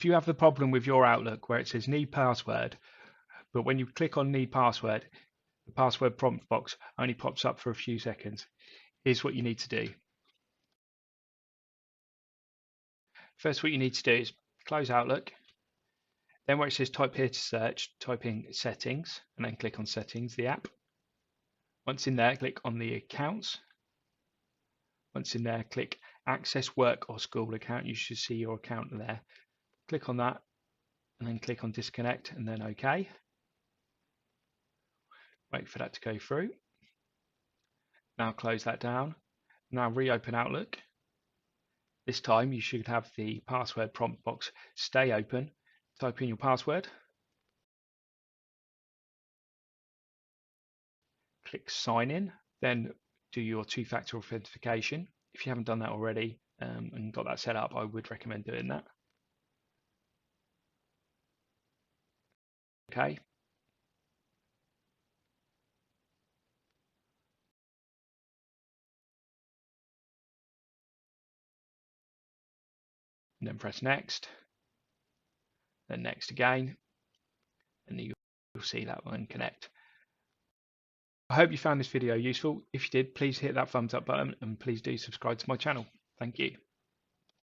If you have the problem with your Outlook where it says need password, but when you click on need password, the password prompt box only pops up for a few seconds, here's what you need to do. First, what you need to do is close Outlook. Then where it says type here to search, type in settings and then click on settings, the app. Once in there, click on the accounts. Once in there, click access work or school account. You should see your account there. Click on that and then click on disconnect and then OK. Wait for that to go through. Now close that down. Now reopen Outlook. This time you should have the password prompt box stay open. Type in your password. Click sign in. Then do your two-factor authentication. If you haven't done that already and got that set up, I would recommend doing that. Okay. And then press next. Then next again. And you'll see that one connect. I hope you found this video useful. If you did, please hit that thumbs up button and please do subscribe to my channel. Thank you.